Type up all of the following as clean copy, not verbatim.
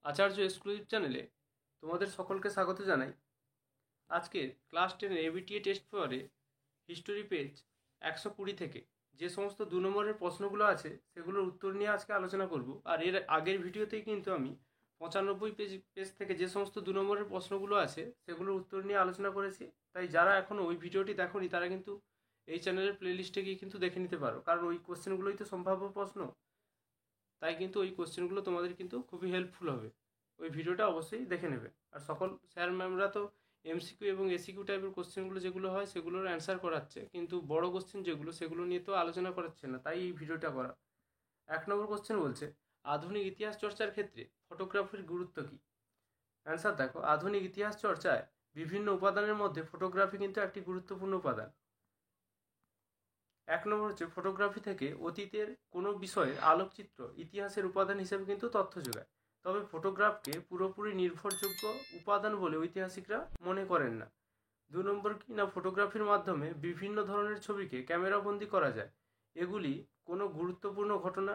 আচার্য exclusive চ্যানেলে তোমাদের সকলকে স্বাগত জানাই। আজকে ক্লাস 10 এবিটিএ টেস্ট পেপারে হিস্টোরি পেজ 120 থেকে যে সমস্ত 2 নম্বরের প্রশ্নগুলো আছে সেগুলোর উত্তর নিয়ে আজকে আলোচনা করব। আর এর আগের ভিডিওতেই কিন্তু আমি 95 পেজ থেকে যে সমস্ত 2 নম্বরের প্রশ্নগুলো আছে সেগুলোর উত্তর নিয়ে আলোচনা করেছি। তাই যারা এখনও ওই ভিডিওটি দেখোনি তারা কিন্তু এই চ্যানেলের প্লেলিস্টে গিয়ে কিন্তু দেখে নিতে পারো, কারণ ওই কোশ্চেনগুলোই তো সম্ভাব্য প্রশ্ন। তাই কিন্তু ওই কোশ্চেনগুলো তোমাদের কিন্তু খুবই হেল্পফুল হবে। ওই ভিডিওটা অবশ্যই দেখে নেবে। আর সকল স্যার ম্যামরা তো এমসিকিউ এবং এসিকিউ টাইপের কোশ্চেনগুলো যেগুলো হয় সেগুলোর অ্যান্সার করাচ্ছে, কিন্তু বড় কোশ্চেন যেগুলো সেগুলো নিয়ে তো আলোচনা করাচ্ছে না, তাই এই ভিডিওটা করা। 1 নম্বর কোশ্চেন বলছে, আধুনিক ইতিহাস চর্চার ক্ষেত্রে ফটোগ্রাফির গুরুত্ব কী? অ্যান্সার দেখো, আধুনিক ইতিহাস চর্চায় বিভিন্ন উপাদানের মধ্যে ফটোগ্রাফি কিন্তু একটি গুরুত্বপূর্ণ উপাদান। 1 নম্বর হচ্ছে, ফটোগ্রাফি থেকে অতীতের কোনো বিষয়ের আলোকচিত্র ইতিহাসের উপাদান হিসেবে কিন্তু তথ্য যোগায়। তবে ফটোগ্রাফকে পুরোপুরি নির্ভরযোগ্য উপাদান বলে ঐতিহাসিকরা মনে করেন না। 2 নম্বর কি না, ফটোগ্রাফির মাধ্যমে বিভিন্ন ধরনের ছবিকে ক্যামেরাবন্দি করা যায়। এগুলি কোনো গুরুত্বপূর্ণ ঘটনা,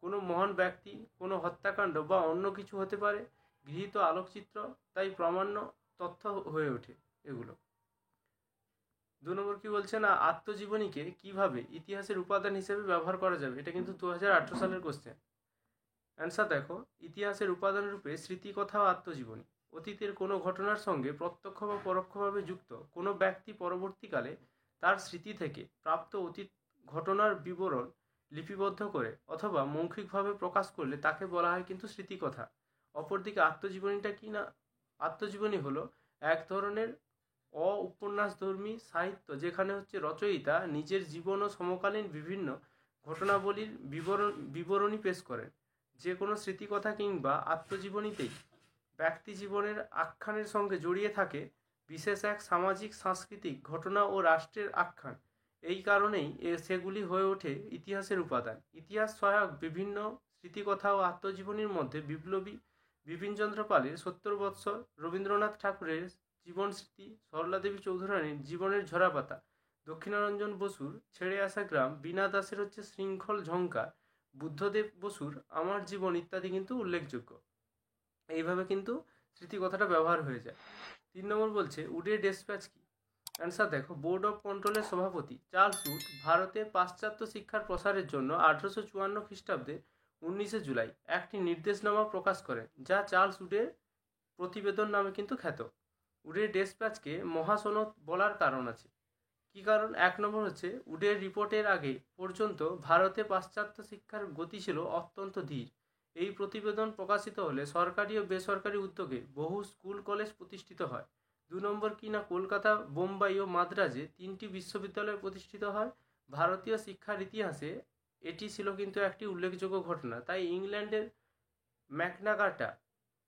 কোনো মহান ব্যক্তি, কোনো হত্যাকাণ্ড বা অন্য কিছু হতে পারে গৃহীত আলোকচিত্র, তাই প্রামাণ্য তথ্য হয়ে ওঠে এগুলো। 2 নম্বর কি বলছে না, আত্মজীবনীকে কিভাবে ইতিহাসের উপাদান হিসেবে ব্যবহার করা যাবে? এটা কিন্তু 2018 সালের কোশ্চেন। অ্যান্সার দেখো, ইতিহাসের উপাদান রূপে স্মৃতিকথা ও আত্মজীবনী। অতীতের কোনো ঘটনার সঙ্গে প্রত্যক্ষ বা পরোক্ষভাবে যুক্ত কোনো ব্যক্তি পরবর্তীকালে তার স্মৃতি থেকে প্রাপ্ত অতীত ঘটনার বিবরণ লিপিবদ্ধ করে অথবা মৌখিকভাবে প্রকাশ করলে তাকে বলা হয় কিন্তু স্মৃতিকথা। অপরদিকে আত্মজীবনীটা কি না, আত্মজীবনী হলো এক ধরনের উপন্যাসধর্মী সাহিত্য যেখানে হচ্ছে রচয়িতা নিজের জীবন ও সমকালীন বিভিন্ন ঘটনাবলীর বিবরণী পেশ করেন। যে কোনো স্মৃতিকথা কিংবা আত্মজীবনীতেই ব্যক্তি জীবনের আখ্যানের সঙ্গে জড়িয়ে থাকে বিশেষ এক সামাজিক সাংস্কৃতিক ঘটনা ও রাষ্ট্রের আখ্যান। এই কারণেই সেগুলি হয়ে ওঠে ইতিহাসের উপাদান। ইতিহাস সহায়ক বিভিন্ন স্মৃতিকথা ও আত্মজীবনীর মধ্যে বিপ্লবী বিপিনচন্দ্র পালের 70 বৎসর, রবীন্দ্রনাথ ঠাকুরের জীবন স্মৃতি, সরলা দেবী চৌধুরানীর জীবনের ঝরাপাতা, দক্ষিণারঞ্জন বসুর ছেড়ে আসা গ্রাম, বীণা দাসের হচ্ছে শৃঙ্খল ঝঙ্কার, বুদ্ধদেব বসুর আমার জীবন ইত্যাদি কিন্তু উল্লেখযোগ্য। এইভাবে কিন্তু স্মৃতি কথাটা ব্যবহার হয়ে যায়। 3 নম্বর বলছে, উডে ডেসপ্যাচ কি? অ্যান্সার দেখো, বোর্ড অফ কন্ট্রোলের সভাপতি চার্লস উড ভারতে পাশ্চাত্য শিক্ষার প্রসারের জন্য 1854 খ্রিস্টাব্দে 19 জুলাই একটি নির্দেশনামা প্রকাশ করেন, যা চার্লস উডের প্রতিবেদন নামে কিন্তু খ্যাত। উডের ডেসপ্যাচকে মহাসনদ বলার কারণ আছে। কি কারণ? 1 নম্বর হচ্ছে, উডের রিপোর্টের আগে পর্যন্ত ভারতে পাশ্চাত্য শিক্ষার গতি ছিল অত্যন্ত ধীর। এই প্রতিবেদন প্রকাশিত হলে সরকারি ও বেসরকারি উদ্যোগে বহু স্কুল কলেজ প্রতিষ্ঠিত হয়। 2 নম্বর কি না, কলকাতা, বোম্বাই ও মাদ্রাজে 3টি বিশ্ববিদ্যালয় প্রতিষ্ঠিত হয়। ভারতীয় শিক্ষার ইতিহাসে এটি ছিল কিন্তু একটি উল্লেখযোগ্য ঘটনা। তাই ইংল্যান্ডের ম্যাগনা কার্টা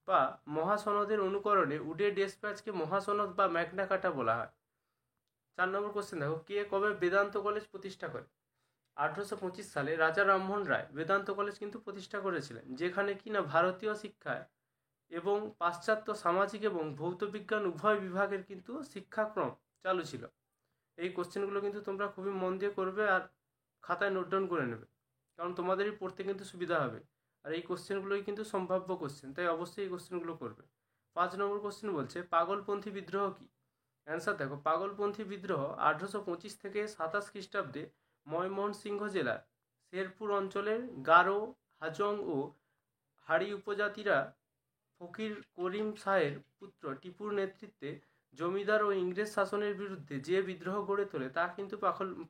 বা মহাসনদের অনুকরণে উডের ডেসপ্যাচকে মহাসনদ বা ম্যাগনা কার্টা বলা হয়। 4 নম্বর কোশ্চেন দেখো, কে কবে বেদান্ত কলেজ প্রতিষ্ঠা করে? 1825 সালে রাজা রামমোহন রায় বেদান্ত কলেজ কিন্তু প্রতিষ্ঠা করেছিলেন, যেখানে কিনা ভারতীয় শিক্ষায় এবং পাশ্চাত্য সামাজিক এবং ভৌত বিজ্ঞান উভয় বিভাগের কিন্তু শিক্ষাক্রম চালু ছিল। এই কোশ্চেনগুলো কিন্তু তোমরা খুবই মন দিয়ে করবে আর খাতায় নোট ডাউন করে নেবে, কারণ তোমাদেরই পড়তে কিন্তু সুবিধা হবে। আর এই কোশ্চেনগুলোই কিন্তু সম্ভাব্য কোশ্চেন, তাই অবশ্যই এই কোশ্চেনগুলো করবে। 5 নম্বর কোশ্চেন বলছে, পাগলপন্থী বিদ্রোহ কি? অ্যান্সার দেখো, পাগলপন্থী বিদ্রোহ 1825 থেকে 27 খ্রিস্টাব্দে ময়মনসিংহ জেলার শেরপুর অঞ্চলের গারো, হাজং ও হাড়ি উপজাতিরা ফকির করিম শাহের পুত্র টিপুর নেতৃত্বে জমিদার ও ইংরেজ শাসনের বিরুদ্ধে যে বিদ্রোহ গড়ে তোলে তা কিন্তু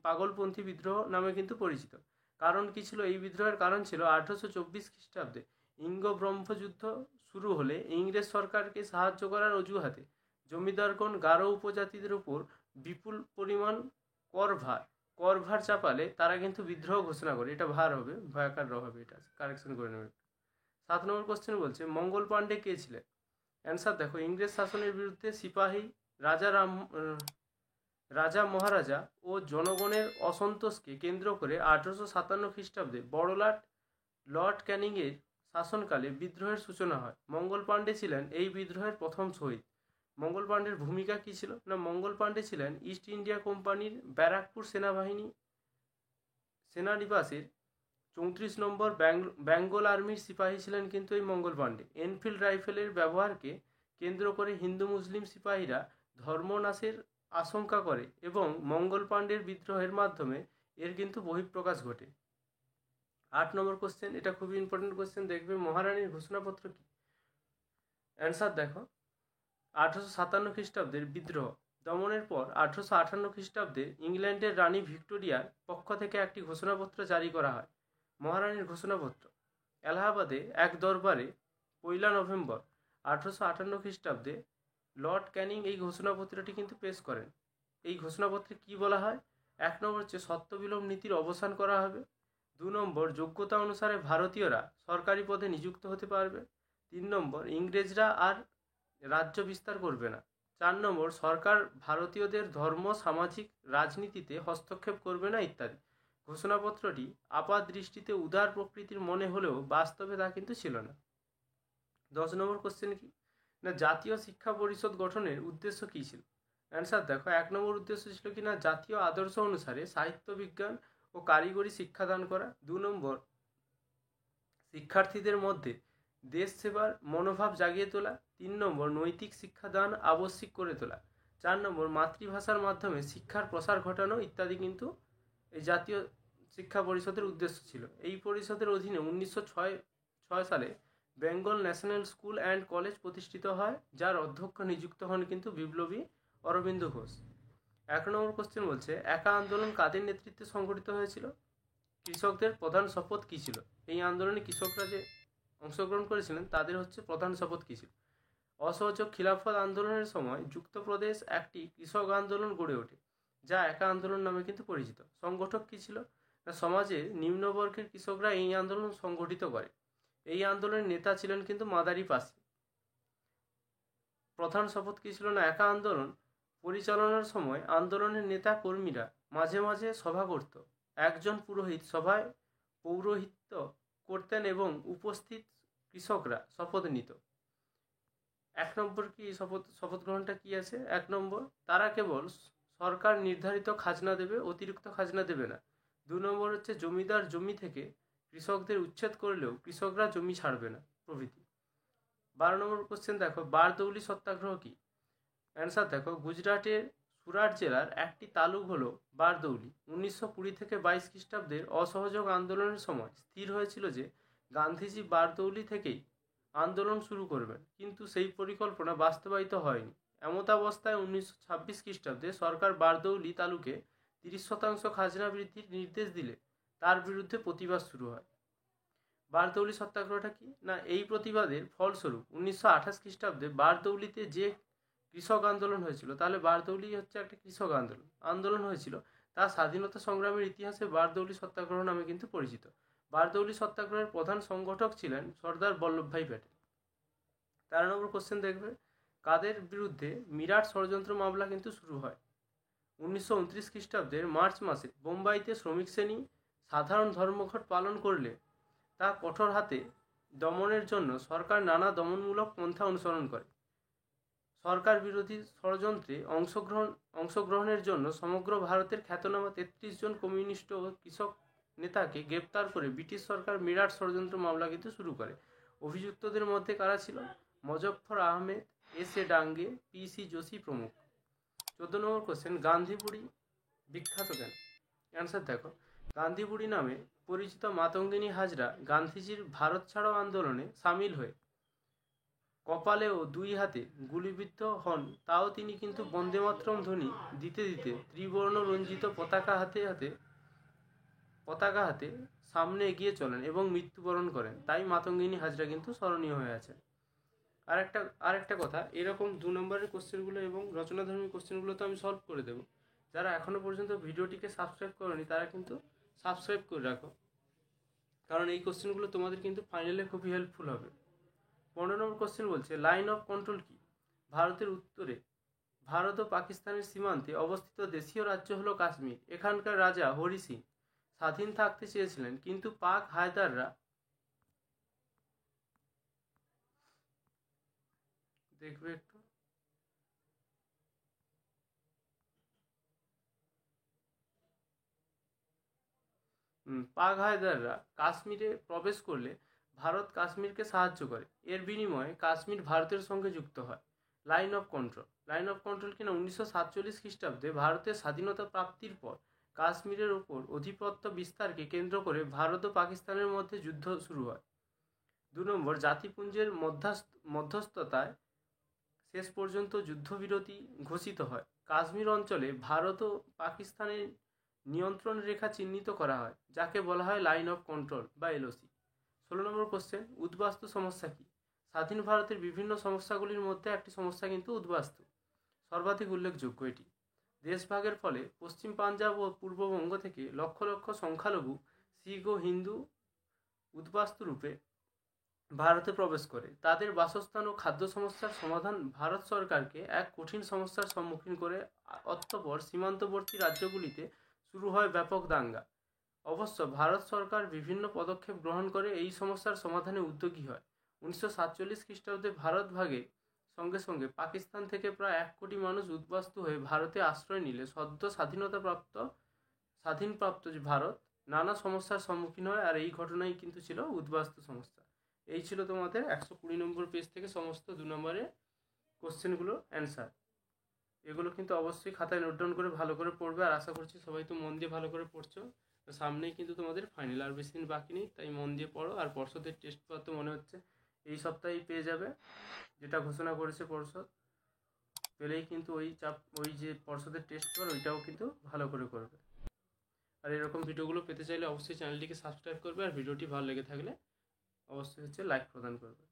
পাগলপন্থী বিদ্রোহ নামে কিন্তু পরিচিত। কারণ কি ছিল এই বিদ্রোহের? কারণ ছিল 1824 খ্রিস্টাব্দে ইঙ্গ ব্রহ্মযুদ্ধ শুরু হলে ইংরেজ সরকারকে সাহায্য করার অজুহাতে জমিদারগণ গারো উপজাতিদের উপর বিপুল পরিমাণ করভার চাপালে তারা কিন্তু বিদ্রোহ ঘোষণা করে। এটা ভার হবে, ভয়াকার হবে, এটা কারেকশন করে নেবে। 7 নম্বর কোশ্চেন বলছে, মঙ্গল পাণ্ডে কে ছিলেন? অ্যান্সার দেখো, ইংরেজ শাসনের বিরুদ্ধে সিপাহী রাজা মহারাজা ও জনগণের অসন্তোষকে কেন্দ্র করে 1857 খ্রিস্টাব্দে বড়লাট লর্ড ক্যানিংয়ের শাসনকালে বিদ্রোহের সূচনা হয়। মঙ্গল পাণ্ডে ছিলেন এই বিদ্রোহের প্রথম শহীদ। মঙ্গল পাণ্ডের ভূমিকা কী ছিল না, মঙ্গল পাণ্ডে ছিলেন ইস্ট ইন্ডিয়া কোম্পানির ব্যারাকপুর সেনানিবাসের 34 নম্বর বেঙ্গল আর্মির সিপাহী ছিলেন কিন্তু এই মঙ্গল পাণ্ডে। এনফিল্ড রাইফেলের ব্যবহারকে কেন্দ্র করে হিন্দু মুসলিম সিপাহীরা ধর্মনাশের আশঙ্কা করে এবং মঙ্গল পাণ্ডের বিদ্রোহের মাধ্যমে এর কিন্তু বহিঃপ্রকাশ ঘটে। 8 নম্বর কোশ্চেন, এটা খুবই ইম্পর্টেন্ট কোশ্চেন, দেখবে মহারানীর ঘোষণাপত্র কি? অ্যান্সার দেখো, 1857 খ্রিস্টাব্দের বিদ্রোহ দমনের পর 1858 খ্রিস্টাব্দে ইংল্যান্ডের রানী ভিক্টোরিয়ার পক্ষ থেকে একটি ঘোষণাপত্র জারি করা হয়। মহারানীর ঘোষণাপত্র এলাহাবাদে এক দরবারে 1 নভেম্বর 1858 খ্রিস্টাব্দে লর্ড ক্যানিং এই ঘোষণাপত্রটি কিন্তু পেশ করেন। এই ঘোষণাপত্রে কি বলা হয়? 1 নম্বর হচ্ছে সত্যবিলোপ নীতির অবসান করা হবে। 2 নম্বর, যোগ্যতা অনুসারে ভারতীয়রা সরকারি পদে নিযুক্ত হতে পারবে। 3 নম্বর, ইংরেজরা আর রাজ্য বিস্তার করবে না। 4 নম্বর, সরকার ভারতীয়দের ধর্ম সামাজিক রাজনীতিতে হস্তক্ষেপ করবে না ইত্যাদি। ঘোষণাপত্রটি আপাত দৃষ্টিতে উদার প্রকৃতির মনে হলেও বাস্তবে তা কিন্তু ছিল না। 10 নম্বর কোশ্চেন কি না, জাতীয় শিক্ষা পরিষদ গঠনের উদ্দেশ্য কী ছিল? অ্যান্সার দেখো, 1 নম্বর উদ্দেশ্য ছিল কি না জাতীয় আদর্শ অনুসারে সাহিত্য বিজ্ঞান ও কারিগরি শিক্ষাদান করা। 2 নম্বর, শিক্ষার্থীদের মধ্যে দেশ সেবার মনোভাব জাগিয়ে তোলা। 3 নম্বর, নৈতিক শিক্ষাদান আবশ্যিক করে তোলা। 4 নম্বর, মাতৃভাষার মাধ্যমে শিক্ষার প্রসার ঘটানো ইত্যাদি কিন্তু এই জাতীয় শিক্ষা পরিষদের উদ্দেশ্য ছিল। এই পরিষদের অধীনে 1906 সালে Bengal national school and college প্রতিষ্ঠিত হয়, যার অধ্যক্ষ নিযুক্ত হন কিন্তু বিপ্লবী অরবিন্দ ঘোষ। 1 নম্বর কোশ্চেন বলছে, একা আন্দোলন কাদের নেতৃত্বে সংগঠিত হয়েছিল? কৃষকদের প্রধান শপথ কী ছিল? এই আন্দোলনে কৃষকরা যে অংশগ্রহণ করেছিলেন তাদের হচ্ছে প্রধান শপথ কী ছিল? অসহযোগ খিলাফত আন্দোলনের সময় যুক্তপ্রদেশ একটি কৃষক আন্দোলন গড়ে ওঠে, যা একা আন্দোলন নামে কিন্তু পরিচিত। সংগঠক কী ছিল? না, সমাজের নিম্নবর্গের কৃষকরা এই আন্দোলন সংগঠিত করে। এই আন্দোলনের নেতা ছিলেন কিন্তু মাদারি পাসি। প্রধান শপথ কী ছিল? না, একা আন্দোলন পরিচালনার সময় আন্দোলনের নেতা কর্মীরা মাঝে মাঝে সভা করত। একজন পুরোহিত সভায় পৌরোহিত্য করতেন এবং উপস্থিত কৃষকরা শপথ নিত। 1 নম্বর কি শপথ গ্রহণটা কি আছে? 1 নম্বর, তারা কেবল সরকার নির্ধারিত খাজনা দেবে, অতিরিক্ত খাজনা দেবে না। 2 নম্বর হচ্ছে জমিদার জমি থেকে কৃষকদের উচ্ছেদ করলেও কৃষকরা জমি ছাড়বে না প্রভৃতি। 12 নম্বর কোশ্চেন দেখো, বারদৌলি সত্যাগ্রহ কি? অ্যান্সার দেখো, গুজরাটের সুরাট জেলার একটি তালুক হলো বারদৌলি। 1920 থেকে 22 খ্রিস্টাব্দের অসহযোগ আন্দোলনের সময় স্থির হয়েছিল যে গান্ধীজি বারদৌলি থেকেই আন্দোলন শুরু করবেন, কিন্তু সেই পরিকল্পনা বাস্তবায়িত হয়নি। এমতাবস্থায় 1926 খ্রিস্টাব্দে সরকার বারদৌলি তালুকে 30% খাজনা বৃদ্ধির নির্দেশ দিলে তার বিরুদ্ধে প্রতিবাদ শুরু হয়। বারদৌলি সত্যাগ্রহটা কি না, এই প্রতিবাদের ফলস্বরূপ 1928 খ্রিস্টাব্দে বারদৌলিতে যে কৃষক আন্দোলন হয়েছিল, তাহলে বারদৌলি হচ্ছে একটা কৃষক আন্দোলন হয়েছিল, তা স্বাধীনতা সংগ্রামের ইতিহাসে বারদৌলি সত্যাগ্রহ নামে কিন্তু পরিচিত। বারদৌলি সত্যাগ্রহের প্রধান সংগঠক ছিলেন সর্দার বল্লভভাই প্যাটেল। 13 নম্বর কোশ্চেন দেখবে, কাদের বিরুদ্ধে মিরাট ষড়যন্ত্র মামলা কিন্তু শুরু হয়? 1929 খ্রিস্টাব্দের মার্চ মাসে বোম্বাইতে শ্রমিক শ্রেণী সাধারণ ধর্মঘট পালন করলে তা কঠোর হাতে দমনের জন্য সরকার নানা দমনমূলক পন্থা অনুসরণ করে। সরকার বিরোধী ষড়যন্ত্রে অংশগ্রহণের জন্য সমগ্র ভারতের খ্যাতনামা 33 জন কমিউনিস্ট ও কৃষক নেতাকে গ্রেপ্তার করে ব্রিটিশ সরকার মিরাট ষড়যন্ত্র মামলা কিন্তু শুরু করে। অভিযুক্তদের মধ্যে কারা ছিল? মজফফর আহমেদ, এস.এ. ডাঙ্গে, পি.সি. যোশী প্রমুখ। 14 নম্বর কোশ্চেন, গান্ধীবুড়ি বিখ্যাত কেন? অ্যান্সার দেখো, গান্ধীবুড়ি নামে পরিচিত মাতঙ্গিনী হাজরা গান্ধীজির ভারত ছাড়ো আন্দোলনে সামিল হয়ে কপালে ও 2 হাতে গুলিবিদ্ধ হন, তাও তিনি কিন্তু বন্দে মাতরম ধ্বনি দিতে দিতে ত্রিবর্ণ রঞ্জিত পতাকা হাতে সামনে এগিয়ে চলেন এবং মৃত্যুবরণ করেন। তাই মাতঙ্গিনী হাজরা কিন্তু স্মরণীয় হয়ে আছে। আরেকটা কথা, এরকম 2 নম্বরের কোশ্চেনগুলো এবং রচনাধর্মী কোশ্চেনগুলো তো আমি সলভ করে দেবো। যারা এখনও পর্যন্ত ভিডিওটিকে সাবস্ক্রাইব করোনি তারা কিন্তু সাবস্ক্রাইব করে রাখো, কারণ এই কোশ্চেনগুলো তোমাদের কিন্তু ফাইনালে খুবই হেল্পফুল হবে। 15 নম্বর কোশ্চেন বলছে, লাইন অফ কন্ট্রোল কি? ভারতের উত্তরে ভারত ও পাকিস্তানের সীমান্তে অবস্থিত দেশীয় রাজ্য হলো কাশ্মীর। এখানকার রাজা হরি সিং স্বাধীন থাকতে চেয়েছিলেন, কিন্তু পাক হায়দাররা দেখবে একটু পাক হায়দাররা কাশ্মীরে প্রবেশ করলে ভারত কাশ্মীরকে সাহায্য করে। এর বিনিময়ে কাশ্মীর ভারতের সঙ্গে যুক্ত হয়। লাইন অফ কন্ট্রোল কিনা 1947 খ্রিস্টাব্দে ভারতের স্বাধীনতা প্রাপ্তির পর কাশ্মীরের ওপর আধিপত্য বিস্তারকে কেন্দ্র করে ভারত ও পাকিস্তানের মধ্যে যুদ্ধ শুরু হয়। 2 জাতিপুঞ্জের মধ্যস্থতায় শেষ পর্যন্ত যুদ্ধবিরতি ঘোষিত হয়। কাশ্মীর অঞ্চলে ভারত ও পাকিস্তানের নিয়ন্ত্রণ রেখা চিহ্নিত করা হয়, যাকে বলা হয় লাইন অফ কন্ট্রোল বা এলওসি। 16 কোশ্চেন, উদ্বাস্তু সমস্যা কি? স্বাধীন ভারতের বিভিন্ন সমস্যাগুলির মধ্যে একটি সমস্যা কিন্তু উদ্বাস্তু, সর্বাধিক উল্লেখযোগ্য। এটি দেশভাগের ফলে পশ্চিম পাঞ্জাব ও পূর্ববঙ্গ থেকে লক্ষ লক্ষ সংখ্যালঘু শিখ ও হিন্দু উদ্বাস্তু রূপে ভারতে প্রবেশ করে। তাদের বাসস্থান ও খাদ্য সমস্যার সমাধান ভারত সরকারকে এক কঠিন সমস্যার সম্মুখীন করে। অতঃপর সীমান্তবর্তী রাজ্যগুলিতে শুরু হয় ব্যাপক দাঙ্গা। অবশ্য ভারত সরকার বিভিন্ন পদক্ষেপ গ্রহণ করে এই সমস্যার সমাধানে উদ্যোগী হয়। 1947 খ্রিস্টাব্দে ভারত ভাগের সঙ্গে সঙ্গে পাকিস্তান থেকে প্রায় 1 কোটি মানুষ উদ্বাস্তু হয়ে ভারতে আশ্রয় নিলে সদ্য স্বাধীনপ্রাপ্ত যে ভারত নানা সমস্যার সম্মুখীন হয়। আর এই ঘটনাই কিন্তু ছিল উদ্বাস্তু সমস্যা। এই ছিল তোমাদের 120 নম্বর পেজ থেকে সমস্ত 2 নম্বরের কোশ্চেনগুলো অ্যান্সার। এগুলো কিন্তু অবশ্যই খাতায় নোট ডাউন করে ভালো করে পড়বে। আর আশা করছি সবাই তো মন দিয়ে ভালো করে পড়ছো। সামনেই কিন্তু তোমাদের ফাইনাল, আর বেশি দিন বাকি নেই, তাই মন দিয়ে পড়ো। আর পর্ষদের টেস্ট পেপার তো মনে হচ্ছে এই সপ্তাহেই পেয়ে যাবে, যেটা ঘোষণা করেছে পর্ষদ। পেলেই কিন্তু ওই যে পর্ষদের টেস্ট পেপার ওইটাও কিন্তু ভালো করে করবে। আর এরকম ভিডিওগুলো পেতে চাইলে অবশ্যই চ্যানেলটিকে সাবস্ক্রাইব করবে, আর ভিডিওটি ভালো লেগে থাকলে অবশ্যই লাইক প্রদান করবে।